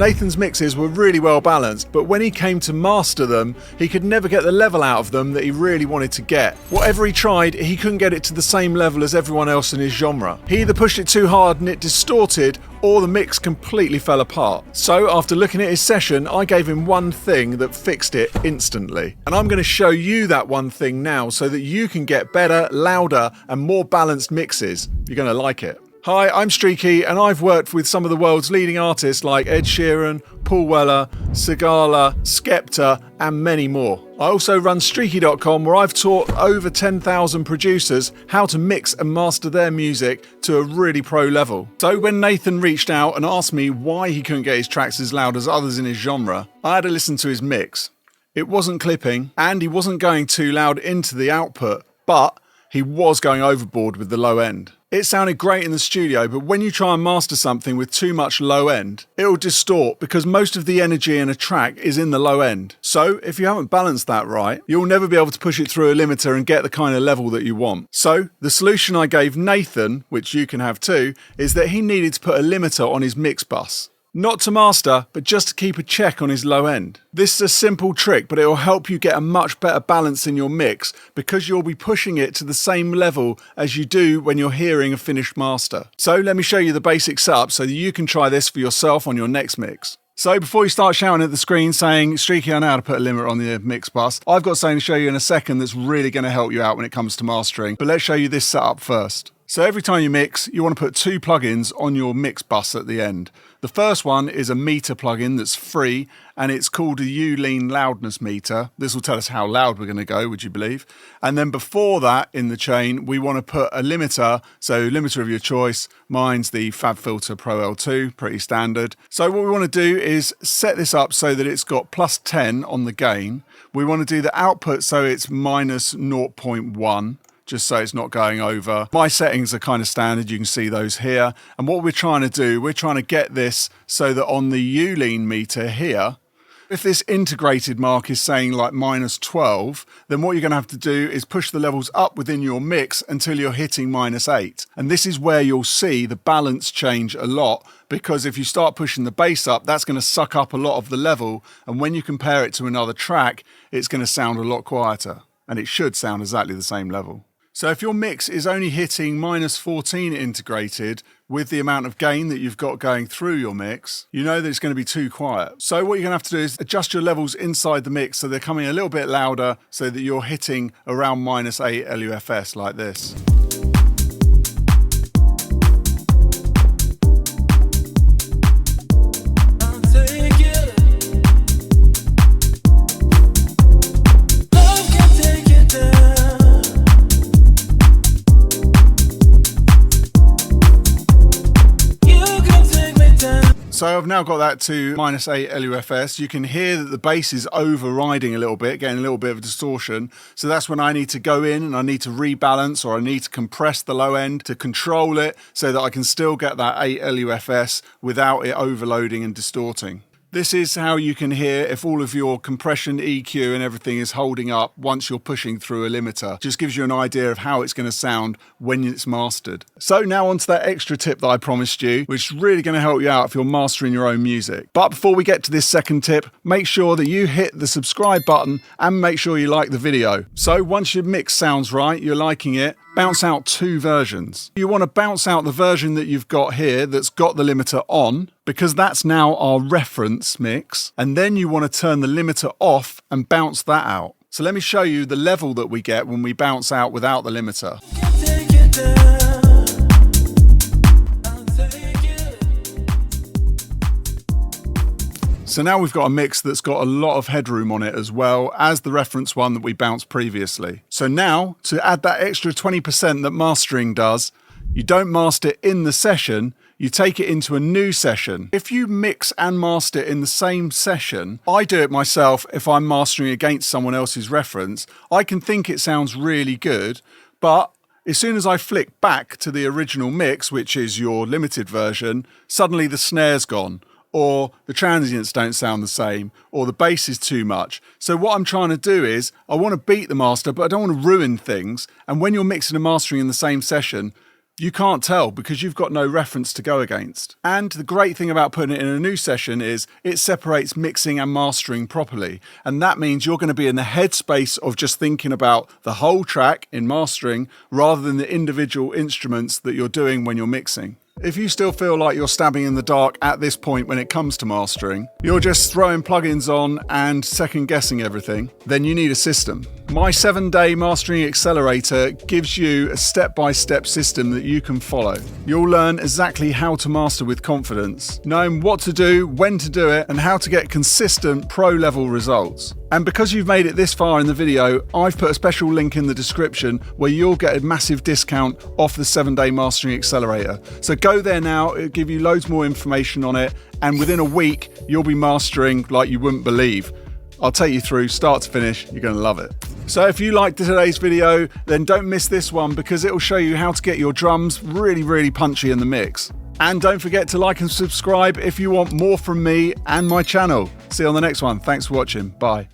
Nathan's mixes were really well balanced, but when he came to master them, he could never get the level out of them that he really wanted to get. Whatever he tried, he couldn't get it to the same level as everyone else in his genre. He either pushed it too hard and it distorted, or the mix completely fell apart. So after looking at his session, I gave him one thing that fixed it instantly. And I'm going to show you that one thing now so that you can get better, louder and more balanced mixes. You're going to like it. Hi, I'm Streaky and I've worked with some of the world's leading artists like Ed Sheeran, Paul Weller, Sigala, Skepta and many more. I also run Streaky.com where I've taught over 10,000 producers how to mix and master their music to a really pro level. So when Nathan reached out and asked me why he couldn't get his tracks as loud as others in his genre, I had to listen to his mix. It wasn't clipping and he wasn't going too loud into the output, but he was going overboard with the low end. It sounded great in the studio, but when you try and master something with too much low end, it'll distort because most of the energy in a track is in the low end. So if you haven't balanced that right, you'll never be able to push it through a limiter and get the kind of level that you want. So the solution I gave Nathan, which you can have too, is that he needed to put a limiter on his mix bus. Not to master, but just to keep a check on his low end. This is a simple trick, but it will help you get a much better balance in your mix because you'll be pushing it to the same level as you do when you're hearing a finished master. So let me show you the basic setup so that you can try this for yourself on your next mix. So before you start shouting at the screen saying, Streaky, I know how to put a limiter on the mix bus, I've got something to show you in a second that's really going to help you out when it comes to mastering. But let's show you this setup first. So every time you mix, you want to put two plugins on your mix bus at the end. The first one is a meter plugin that's free and it's called a U-Lean loudness meter. This will tell us how loud we're going to go, would you believe? And then before that in the chain, we want to put a limiter, so limiter of your choice. Mine's the FabFilter Pro L2, pretty standard. So what we want to do is set this up so that it's got +10 on the gain. We want to do the output so it's -0.1. Just so it's not going over. My settings are kind of standard, you can see those here. And what we're trying to do, we're trying to get this so that on the U-Lean meter here, if this integrated mark is saying like -12, then what you're going to have to do is push the levels up within your mix until you're hitting -8. And this is where you'll see the balance change a lot, because if you start pushing the bass up, that's going to suck up a lot of the level. And when you compare it to another track, it's going to sound a lot quieter. And it should sound exactly the same level. So if your mix is only hitting -14 integrated with the amount of gain that you've got going through your mix, you know that it's going to be too quiet. So what you're going to have to do is adjust your levels inside the mix so they're coming a little bit louder so that you're hitting around -8 LUFS like this. So I've now got that to -8 LUFS. You can hear that the bass is overriding a little bit, getting a little bit of a distortion. So that's when I need to go in and I need to rebalance, or I need to compress the low end to control it so that I can still get that 8 LUFS without it overloading and distorting. This is how you can hear if all of your compression, EQ and everything is holding up once you're pushing through a limiter. Just gives you an idea of how it's going to sound when it's mastered. So now onto that extra tip that I promised you, which is really going to help you out if you're mastering your own music. But before we get to this second tip, make sure that you hit the subscribe button and make sure you like the video. So once your mix sounds right, you're liking it, bounce out 2 versions. You want to bounce out the version that you've got here that's got the limiter on, because that's now our reference mix. And then you want to turn the limiter off and bounce that out. So let me show you the level that we get when we bounce out without the limiter. So now we've got a mix that's got a lot of headroom on it as well as the reference one that we bounced previously. So now to add that extra 20% that mastering does, you don't master in the session, you take it into a new session. If you mix and master in the same session, I do it myself if I'm mastering against someone else's reference, I can think it sounds really good, but as soon as I flick back to the original mix, which is your limited version, suddenly the snare's gone, or the transients don't sound the same, or the bass is too much. So what I'm trying to do is, I want to beat the master, but I don't want to ruin things. And when you're mixing and mastering in the same session, You can't tell because you've got no reference to go against. And the great thing about putting it in a new session is it separates mixing and mastering properly. And that means you're going to be in the headspace of just thinking about the whole track in mastering rather than the individual instruments that you're doing when you're mixing. If you still feel like you're stabbing in the dark at this point when it comes to mastering, you're just throwing plugins on and second guessing everything, then you need a system. My 7-day mastering accelerator gives you a step-by-step system that you can follow. You'll learn exactly how to master with confidence, knowing what to do, when to do it, and how to get consistent pro-level results. And because you've made it this far in the video, I've put a special link in the description where you'll get a massive discount off the 7-day mastering accelerator. So go there now, it'll give you loads more information on it, and within a week, you'll be mastering like you wouldn't believe. I'll take you through start to finish, you're going to love it. So if you liked today's video, then don't miss this one because it'll show you how to get your drums really punchy in the mix. And don't forget to like and subscribe if you want more from me and my channel. See you on the next one. Thanks for watching. Bye.